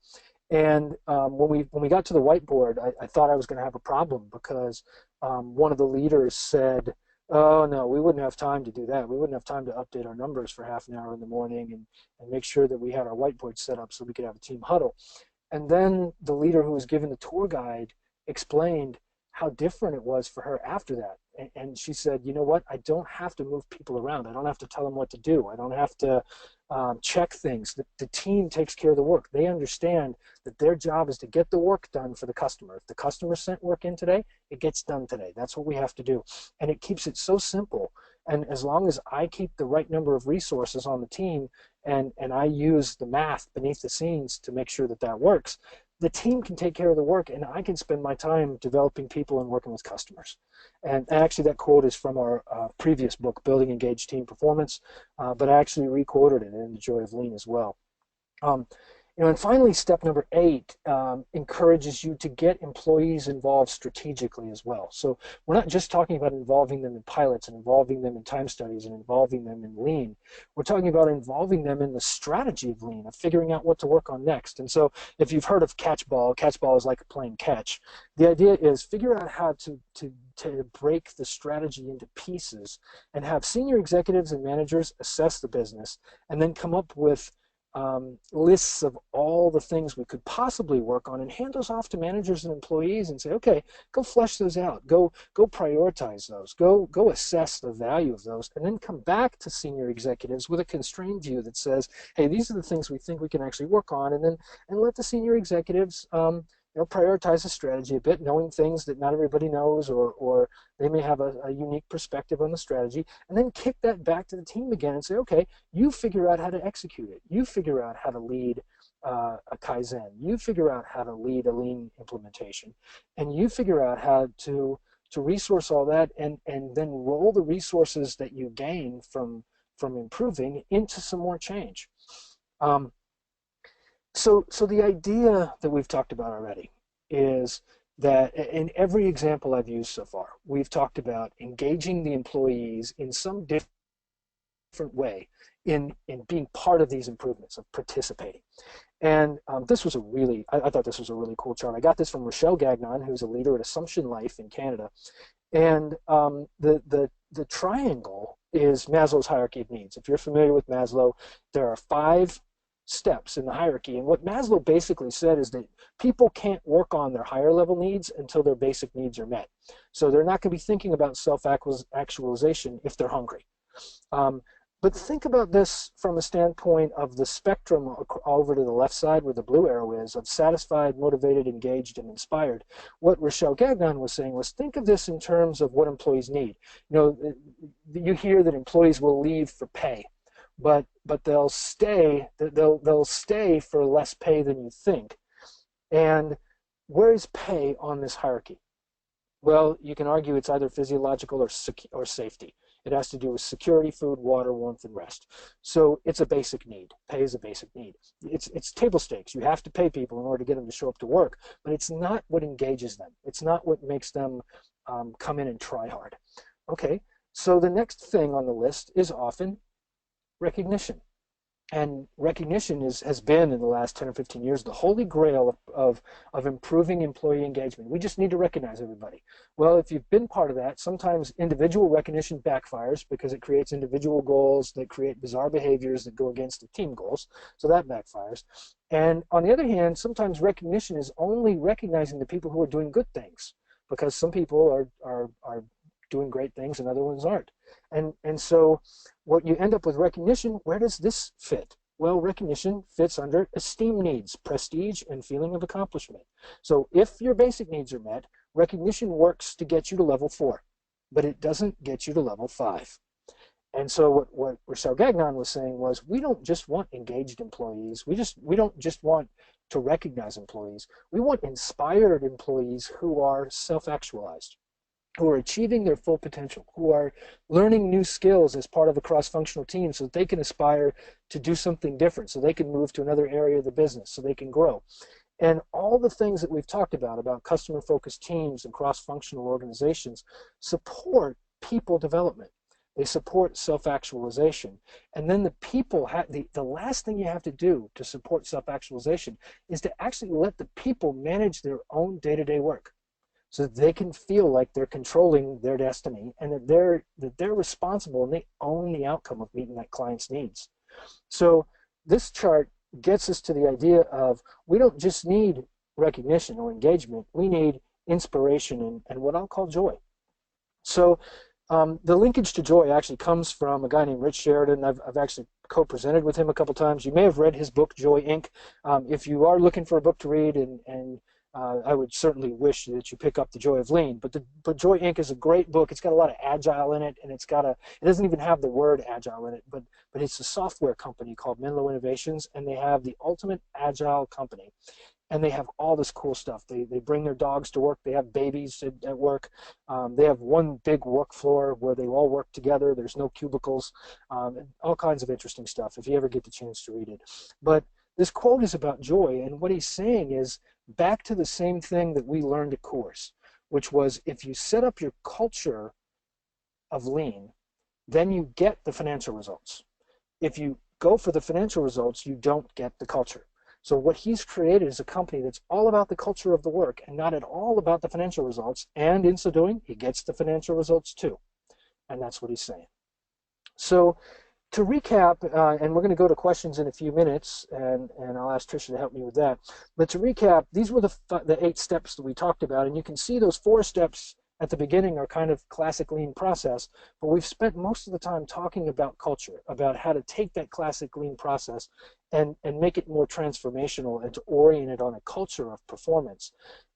And when we got to the whiteboard, I thought I was going to have a problem because one of the leaders said, "Oh no, we wouldn't have time to do that. We wouldn't have time to update our numbers for half an hour in the morning and make sure that we had our whiteboard set up so we could have a team huddle." And then the leader who was given the tour guide explained how different it was for her after that. And she said, "You know what? I don't have to move people around. I don't have to tell them what to do. I don't have to check things. The team takes care of the work. They understand that their job is to get the work done for the customer. If the customer sent work in today, it gets done today. That's what we have to do." And it keeps it so simple. And as long as I keep the right number of resources on the team and I use the math beneath the scenes to make sure that that works, the team can take care of the work and I can spend my time developing people and working with customers. And actually that quote is from our previous book, Building Engaged Team Performance, but I actually re-quoted it in The Joy of Lean as well. And finally, step number 8 encourages you to get employees involved strategically as well. So we're not just talking about involving them in pilots and involving them in time studies and involving them in Lean. We're talking about involving them in the strategy of Lean, of figuring out what to work on next. And so if you've heard of Catchball, Catchball is like playing catch. The idea is figure out how to break the strategy into pieces and have senior executives and managers assess the business and then come up with lists of all the things we could possibly work on and hand those off to managers and employees and say, okay, go flesh those out, go prioritize those, go assess the value of those, and then come back to senior executives with a constrained view that says, hey, these are the things we think we can actually work on, and let the senior executives prioritize the strategy a bit, knowing things that not everybody knows, or they may have a unique perspective on the strategy, and then kick that back to the team again and say, okay, you figure out how to execute it. You figure out how to lead a Kaizen. You figure out how to lead a Lean implementation, and you figure out how to resource all that, and then roll the resources that you gain from improving into some more change. So the idea that we've talked about already is that in every example I've used so far, we've talked about engaging the employees in some different way in being part of these improvements, of participating. And this was I thought this was a really cool chart. I got this from Rochelle Gagnon, who's a leader at Assumption Life in Canada. And the triangle is Maslow's hierarchy of needs. If you're familiar with Maslow, there are 5 steps in the hierarchy. And what Maslow basically said is that people can't work on their higher level needs until their basic needs are met. So they're not going to be thinking about self-actualization if they're hungry. But think about this from a standpoint of the spectrum over to the left side where the blue arrow is, of satisfied, motivated, engaged, and inspired. What Rochelle Gagnon was saying was, think of this in terms of what employees need. You hear that employees will leave for pay. But they'll stay for less pay than you think. And where is pay on this hierarchy? Well, you can argue it's either physiological or safety. It has to do with security, food, water, warmth, and rest. So it's a basic need. Pay is a basic need. It's table stakes. You have to pay people in order to get them to show up to work, but it's not what engages them. It's not what makes them come in and try hard. Okay, so the next thing on the list is often recognition. And recognition has been, in the last 10 or 15 years, the holy grail of improving employee engagement. We just need to recognize everybody. Well, if you've been part of that, sometimes individual recognition backfires because it creates individual goals that create bizarre behaviors that go against the team goals. So that backfires. And on the other hand, sometimes recognition is only recognizing the people who are doing good things, because some people are doing great things and other ones aren't. And so what you end up with recognition, where does this fit? Well, recognition fits under esteem needs, prestige, and feeling of accomplishment. So if your basic needs are met, recognition works to get you to level 4, but it doesn't get you to level 5. And so what Rochelle Gagnon was saying was, we don't just want engaged employees. We don't just want to recognize employees. We want inspired employees who are self-actualized. who are achieving their full potential, who are learning new skills as part of a cross-functional team so that they can aspire to do something different, so they can move to another area of the business, so they can grow. And all the things that we've talked about customer-focused teams and cross-functional organizations, support people development. They support self-actualization. And then the people, the last thing you have to do to support self-actualization is to actually let the people manage their own day-to-day work, so that they can feel like they're controlling their destiny and that they're responsible and they own the outcome of meeting that client's needs. So this chart gets us to the idea of, we don't just need recognition or engagement, we need inspiration and what I'll call joy. So the linkage to joy actually comes from a guy named Rich Sheridan. I've actually co-presented with him a couple times. You may have read his book, Joy Inc. If you are looking for a book to read, and I would certainly wish that you pick up The Joy of Lean. But Joy Inc. is a great book. It's got a lot of agile in it, and it doesn't even have the word agile in it, but it's a software company called Menlo Innovations, and they have the ultimate agile company. And they have all this cool stuff. They bring their dogs to work. They have babies at work. They have one big work floor where they all work together. There's no cubicles, and all kinds of interesting stuff if you ever get the chance to read it. But this quote is about joy, and what he's saying is back to the same thing that we learned at course, which was, if you set up your culture of lean, then you get the financial results. If you go for the financial results, you don't get the culture. So what he's created is a company that's all about the culture of the work and not at all about the financial results, and in so doing, he gets the financial results too. And that's what he's saying. So to recap, and we're going to go to questions in a few minutes, and I'll ask Tricia to help me with that. But to recap, these were the 8 steps that we talked about, and you can see those 4 steps at the beginning are kind of classic lean process, but we've spent most of the time talking about culture, about how to take that classic lean process and make it more transformational and to orient it on a culture of performance.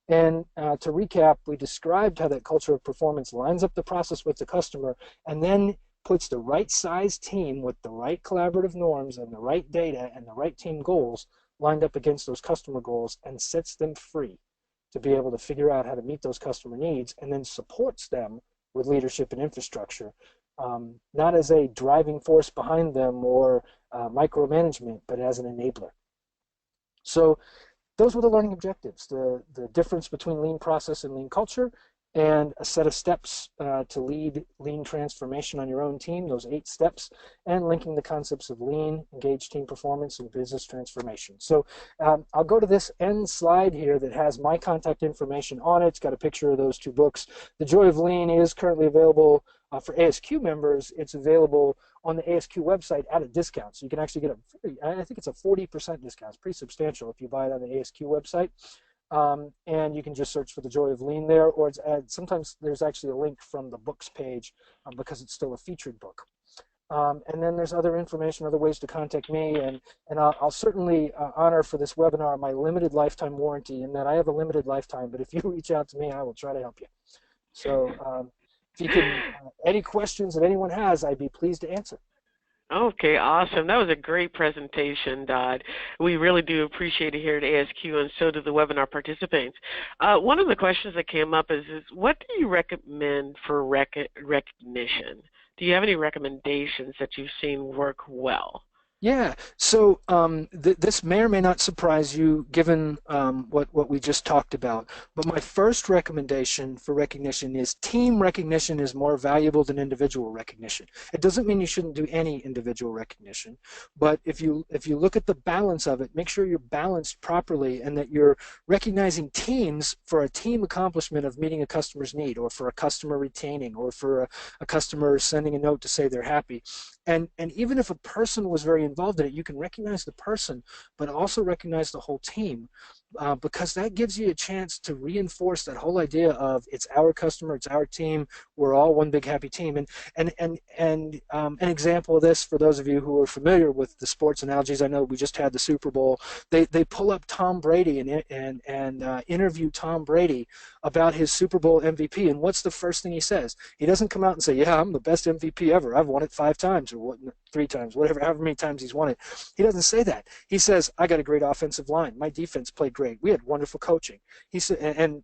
And to recap, we described how that culture of performance lines up the process with the customer and then puts the right size team with the right collaborative norms and the right data and the right team goals lined up against those customer goals and sets them free to be able to figure out how to meet those customer needs, and then supports them with leadership and infrastructure, not as a driving force behind them or micromanagement, but as an enabler. So those were the learning objectives, the difference between lean process and lean culture, and a set of steps to lead lean transformation on your own team, those 8 steps, and linking the concepts of lean, engaged team performance, and business transformation. So I'll go to this end slide here that has my contact information on it. It's got a picture of those 2 books. The Joy of Lean is currently available for ASQ members. It's available on the ASQ website at a discount. So you can actually get I think it's a 40% discount. It's pretty substantial if you buy it on the ASQ website. And you can just search for The Joy of Lean there, or sometimes there's actually a link from the books page because it's still a featured book. And then there's other information, other ways to contact me, and I'll certainly honor for this webinar my limited lifetime warranty, in that I have a limited lifetime, but if you reach out to me, I will try to help you. So if you can, any questions that anyone has, I'd be pleased to answer. Okay, awesome. That was a great presentation, Dodd. We really do appreciate it here at ASQ, and so do the webinar participants. One of the questions that came up is what do you recommend for recognition? Do you have any recommendations that you've seen work well? Yeah, so this may or may not surprise you given what we just talked about, but my first recommendation for recognition is team recognition is more valuable than individual recognition. It doesn't mean you shouldn't do any individual recognition, but if you look at the balance of it, make sure you're balanced properly and that you're recognizing teams for a team accomplishment of meeting a customer's need, or for a customer retaining, or for a customer sending a note to say they're happy. And even if a person was very involved in it, you can recognize the person, but also recognize the whole team, because that gives you a chance to reinforce that whole idea of it's our customer, it's our team, we're all one big happy team. And an example of this, for those of you who are familiar with the sports analogies, I know we just had the Super Bowl. They pull up Tom Brady and interview Tom Brady about his Super Bowl MVP, and what's the first thing he says? He doesn't come out and say, "Yeah, I'm the best MVP ever. I've won it 5 times," or what, 3 times, whatever, however many times he's won it. He doesn't say that. He says, I got a great offensive line. My defense played great. We had wonderful coaching. He said,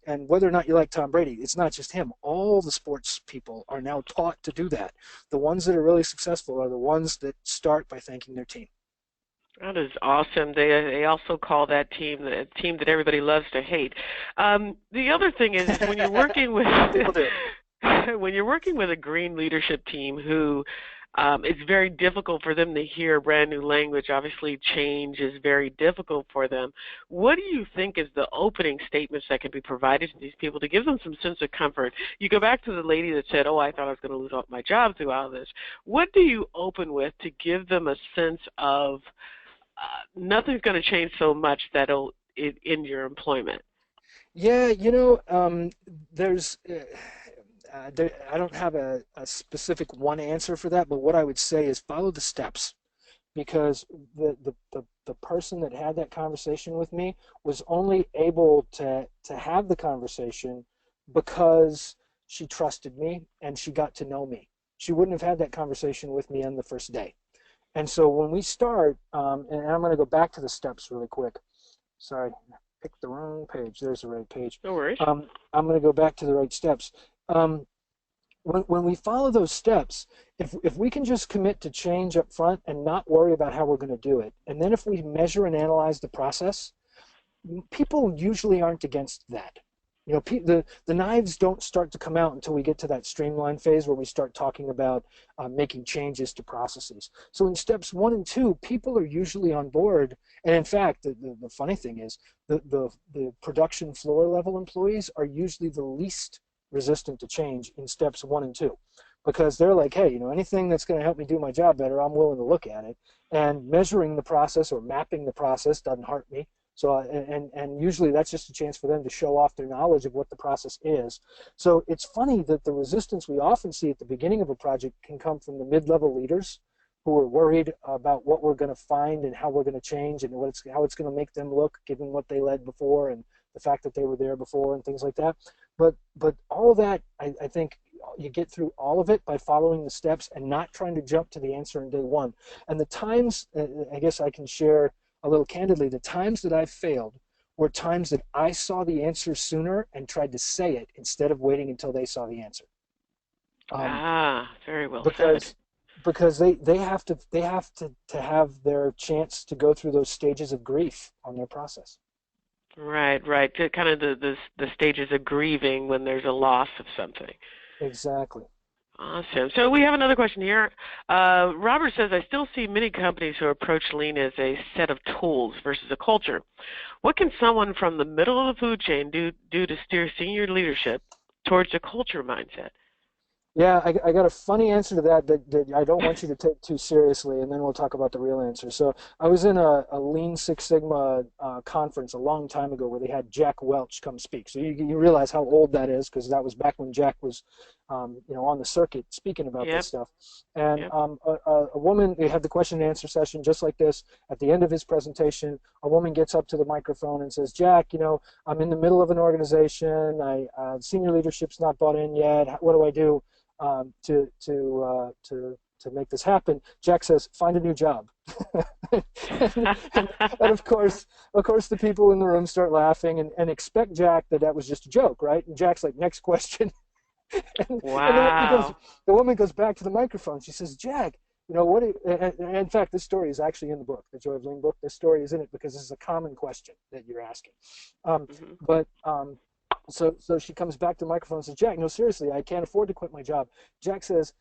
and whether or not you like Tom Brady, it's not just him. All the sports people are now taught to do that. The ones that are really successful are the ones that start by thanking their team. That is awesome. They also call that team the team that everybody loves to hate. The other thing is when you're working with when you're working with a green leadership team who it's very difficult for them to hear a brand new language. Obviously, change is very difficult for them. What do you think is the opening statements that can be provided to these people to give them some sense of comfort? You go back to the lady that said, oh, I thought I was going to lose all my job through all this. What do you open with to give them a sense of nothing's going to change so much that it'll end your employment? Yeah, there's I don't have a specific one answer for that, but what I would say is follow the steps, because the person that had that conversation with me was only able to have the conversation because she trusted me and she got to know me. She wouldn't have had that conversation with me on the first day. And so when we start, and I'm going to go back to the steps really quick. Sorry, I picked the wrong page. There's the right page. No worries. I'm going to go back to the right steps. When we follow those steps, if we can just commit to change up front and not worry about how we're going to do it, and then if we measure and analyze the process, people usually aren't against that. The knives don't start to come out until we get to that streamline phase where we start talking about making changes to processes. So in steps 1 and 2, people are usually on board. And in fact, the funny thing is the production floor level employees are usually the least resistant to change in steps 1 and 2, because they're like, hey, anything that's going to help me do my job better, I'm willing to look at it. And measuring the process or mapping the process doesn't hurt me. So, and usually that's just a chance for them to show off their knowledge of what the process is. So it's funny that the resistance we often see at the beginning of a project can come from the mid-level leaders who are worried about what we're going to find and how we're going to change and how it's going to make them look, given what they led before and the fact that they were there before and things like that. But all that, I think you get through all of it by following the steps and not trying to jump to the answer in day 1. And the times, I guess I can share a little candidly, the times that I've failed were times that I saw the answer sooner and tried to say it instead of waiting until they saw the answer. Very well said. Because they have to have their chance to go through those stages of grief on their process. Right. Kind of the stages of grieving when there's a loss of something. Exactly. Awesome. So we have another question here. Robert says, I still see many companies who approach lean as a set of tools versus a culture. What can someone from the middle of the food chain do to steer senior leadership towards a culture mindset? Yeah, I got a funny answer to that I don't want you to take too seriously, and then we'll talk about the real answer. So I was in a Lean Six Sigma conference a long time ago where they had Jack Welch come speak. So you realize how old that is, because that was back when Jack was on the circuit speaking about this stuff. And a woman, they had the question and answer session just like this. At the end of his presentation, a woman gets up to the microphone and says, Jack, I'm in the middle of an organization. Senior leadership's not bought in yet. What do I do to make this happen? Jack says, find a new job. and of course the people in the room start laughing and expect Jack that was just a joke, right? And Jack's like, next question. Wow. The woman goes back to the microphone. She says, Jack, in fact, this story is actually in the book, the Joy of Lean book. This story is in it because this is a common question that you're asking. So she comes back to the microphone and says, Jack, no, seriously, I can't afford to quit my job. Jack says,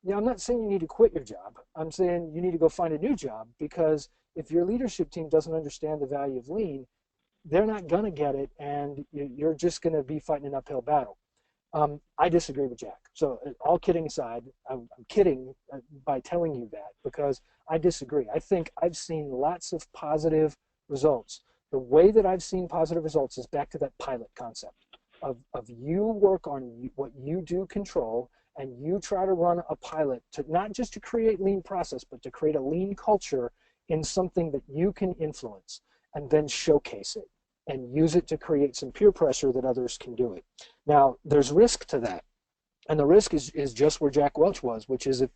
yeah, I'm not saying you need to quit your job. I'm saying you need to go find a new job, because if your leadership team doesn't understand the value of lean, they're not going to get it, and you're just going to be fighting an uphill battle. I disagree with Jack. So all kidding aside, I'm kidding by telling you that, because I disagree. I think I've seen lots of positive results. The way that I've seen positive results is back to that pilot concept of you work on what you do control, and you try to run a pilot to not just to create lean process, but to create a lean culture in something that you can influence, and then showcase it and use it to create some peer pressure that others can do it. Now, there's risk to that. And the risk is just where Jack Welch was, which is if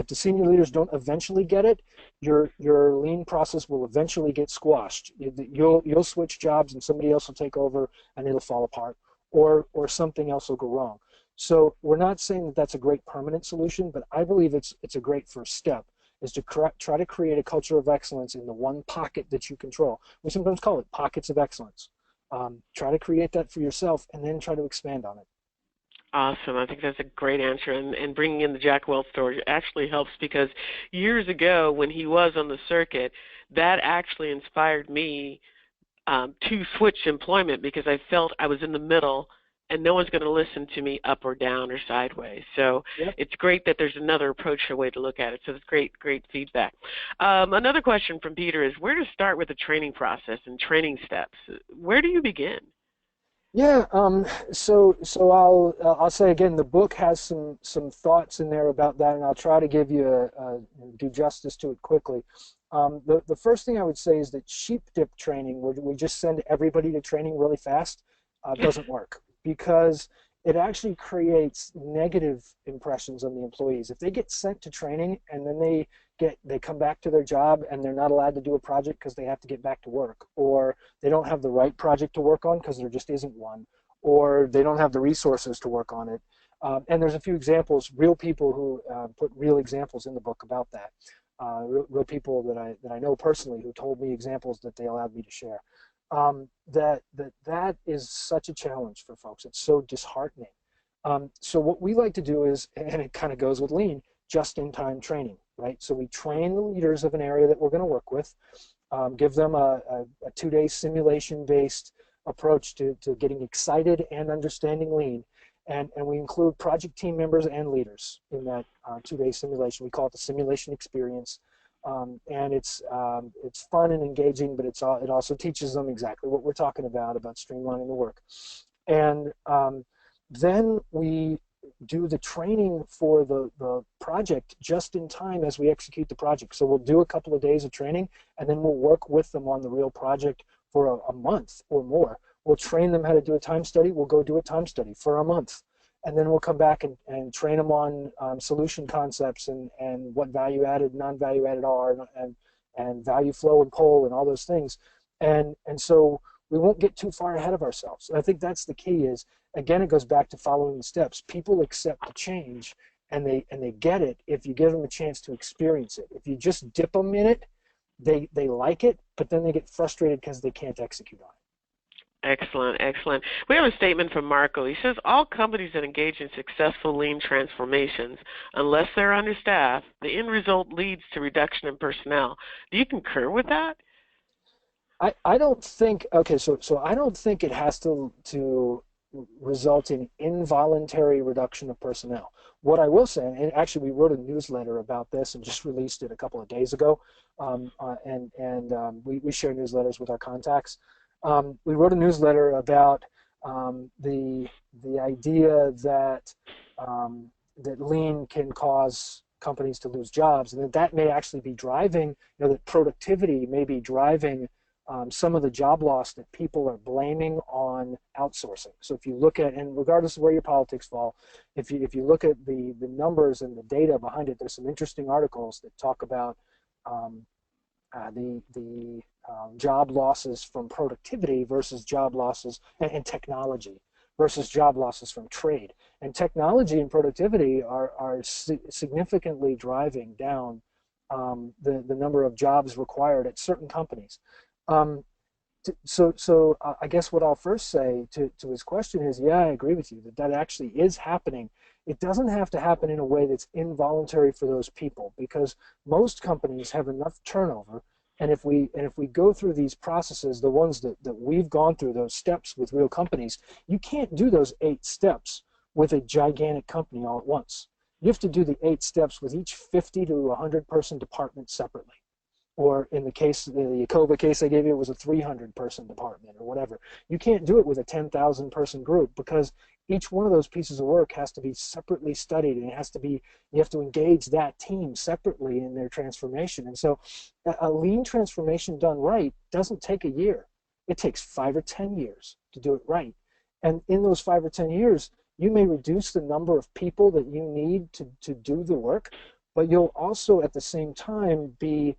the senior leaders don't eventually get it, your lean process will eventually get squashed. You'll switch jobs and somebody else will take over and it'll fall apart, or something else will go wrong. So we're not saying that that's a great permanent solution, but I believe it's a great first step, is to try to create a culture of excellence in the one pocket that you control. We sometimes call it pockets of excellence. Try to create that for yourself and then try to expand on it. Awesome. I think that's a great answer. And bringing in the Jack Welch story actually helps, because years ago when he was on the circuit, that actually inspired me to switch employment, because I felt I was in the middle and no one's going to listen to me up or down or sideways. So Yep. it's great that there's another approach or way to look at it. So it's great feedback. Another question from Peter is, where to start with the training process and training steps? Where do you begin? Yeah, so I'll say again, the book has some thoughts in there about that, and I'll try to give you do justice to it quickly. The first thing I would say is that sheep dip training, where we just send everybody to training really fast, doesn't work, because it actually creates negative impressions on the employees. If they get sent to training and then they come back to their job and they're not allowed to do a project because they have to get back to work, or they don't have the right project to work on because there just isn't one, or they don't have the resources to work on it. And there's a few examples, real people who put real examples in the book about that. Real people that I know personally who told me examples that they allowed me to share. That is such a challenge for folks. It's so disheartening. So what we like to do is, and it kind of goes with lean, just-in-time training, right? So we train the leaders of an area that we're going to work with, give them a 2-day simulation-based approach to getting excited and understanding lean, and we include project team members and leaders in that 2-day simulation. We call it the simulation experience. And it's fun and engaging, but it also teaches them exactly what we're talking about streamlining the work. And then we do the training for the project just in time as we execute the project. So we'll do a couple of days of training, and then we'll work with them on the real project for a month or more. We'll train them how to do a time study. We'll go do a time study for a month. And then we'll come back and train them on solution concepts and what value added, non-value added are, and value flow and pull and all those things. And so we won't get too far ahead of ourselves. I think that's the key is, again, it goes back to following the steps. People accept the change and they get it if you give them a chance to experience it. If you just dip them in it, they like it, but then they get frustrated because they can't execute on it. Excellent. We have a statement from Marco. He says, all companies that engage in successful lean transformations, unless they're understaffed, the end result leads to reduction in personnel. Do you concur with that? I don't think, okay, so I don't think it has to result in involuntary reduction of personnel. What I will say, and actually we wrote a newsletter about this and just released it a couple of days ago, we share newsletters with our contacts. We wrote a newsletter about the idea that that lean can cause companies to lose jobs, and that may actually be driving, that productivity may be driving some of the job loss that people are blaming on outsourcing. So if you look at, and regardless of where your politics fall, if you look at the numbers and the data behind it, there's some interesting articles that talk about the job losses from productivity versus job losses and technology versus job losses from trade. And technology and productivity are significantly driving down the number of jobs required at certain companies. So I guess what I'll first say to his question is, yeah, I agree with you that actually is happening. It doesn't have to happen in a way that's involuntary for those people, because most companies have enough turnover. And if we go through these processes, the ones that we've gone through, those steps with real companies, you can't do those 8 steps with a gigantic company all at once. You have to do the 8 steps with each 50 to 100 person department separately. Or in the case, the Yakova case I gave you, it was a 300 person department or whatever. You can't do it with a 10,000 person group, because each one of those pieces of work has to be separately studied, and you have to engage that team separately in their transformation. And so a lean transformation done right doesn't take a year. It takes 5 or 10 years to do it right. And in those 5 or 10 years, you may reduce the number of people that you need to do the work, but you'll also at the same time be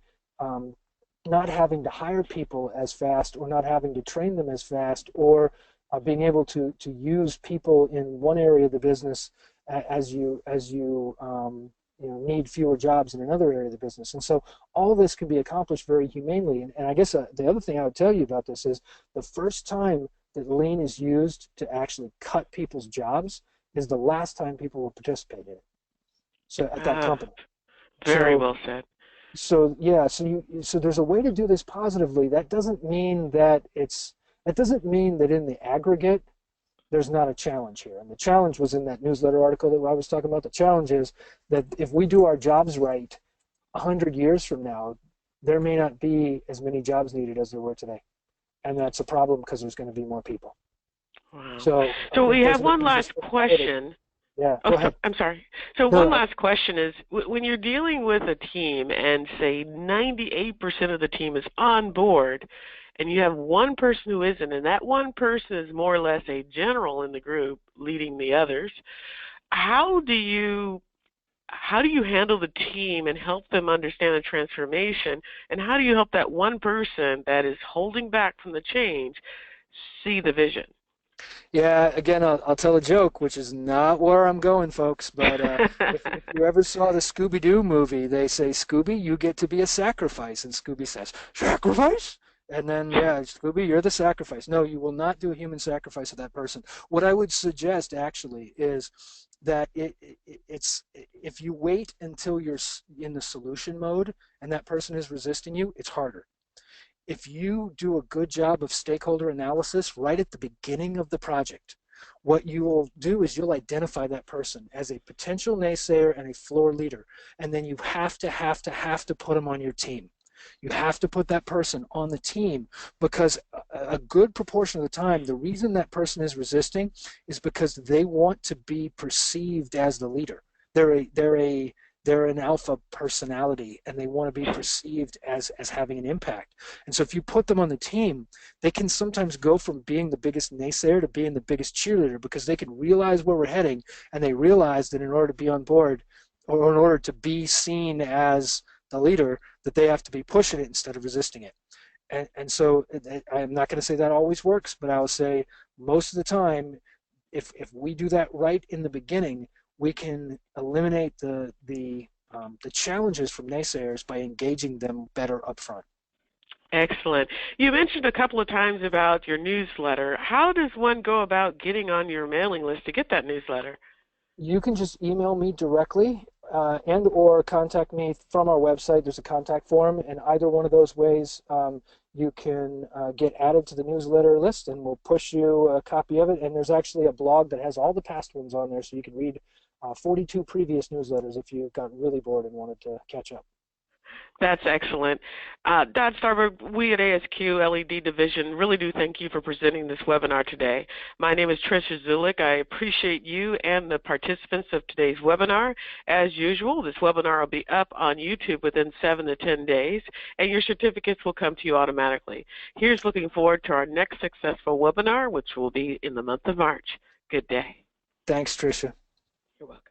not having to hire people as fast, or not having to train them as fast, or being able to use people in one area of the business as you need fewer jobs in another area of the business. And so all of this can be accomplished very humanely. And I guess the other thing I would tell you about this is the first time that lean is used to actually cut people's jobs is the last time people will participate in it. So at that company. Very well said. So yeah, so there's a way to do this positively. That doesn't mean that in the aggregate there's not a challenge here. And the challenge was in that newsletter article that I was talking about. The challenge is that if we do our jobs right, 100 years from now, there may not be as many jobs needed as there were today. And that's a problem because there's going to be more people. Wow. So we have one last question. Yeah, go ahead. I'm sorry. So one last question is, when you're dealing with a team and say 98% of the team is on board, and you have one person who isn't, and that one person is more or less a general in the group leading the others, how do you handle the team and help them understand the transformation, and how do you help that one person that is holding back from the change see the vision? Yeah, again, I'll tell a joke, which is not where I'm going, folks, but if you ever saw the Scooby-Doo movie, they say, Scooby, you get to be a sacrifice, and Scooby says, sacrifice? And then, yeah, Scooby, you're the sacrifice. No, you will not do a human sacrifice of that person. What I would suggest, actually, is that it's if you wait until you're in the solution mode and that person is resisting you, it's harder. If you do a good job of stakeholder analysis right at the beginning of the project, what you will do is you'll identify that person as a potential naysayer and a floor leader, and then you have to put them on your team. You have to put that person on the team, because a good proportion of the time, the reason that person is resisting is because they want to be perceived as the leader. They're an alpha personality, and they want to be perceived as having an impact. And so if you put them on the team, they can sometimes go from being the biggest naysayer to being the biggest cheerleader, because they can realize where we're heading, and they realize that in order to be on board, or in order to be seen as the leader, that they have to be pushing it instead of resisting it. And so I'm not going to say that always works, but I will say most of the time, if we do that right in the beginning, we can eliminate the challenges from naysayers by engaging them better up front. Excellent. You mentioned a couple of times about your newsletter. How does one go about getting on your mailing list to get that newsletter? You can just email me directly and or contact me from our website. There's a contact form, and either one of those ways you can get added to the newsletter list, and we'll push you a copy of it. And there's actually a blog that has all the past ones on there, so you can read 42 previous newsletters if you got really bored and wanted to catch up. That's excellent. Dodd, Starbird, we at ASQ LED Division really do thank you for presenting this webinar today. My name is Tricia Zulik. I appreciate you and the participants of today's webinar. As usual, this webinar will be up on YouTube within 7 to 10 days, and your certificates will come to you automatically. Here's looking forward to our next successful webinar, which will be in the month of March. Good day. Thanks, Tricia. You're welcome.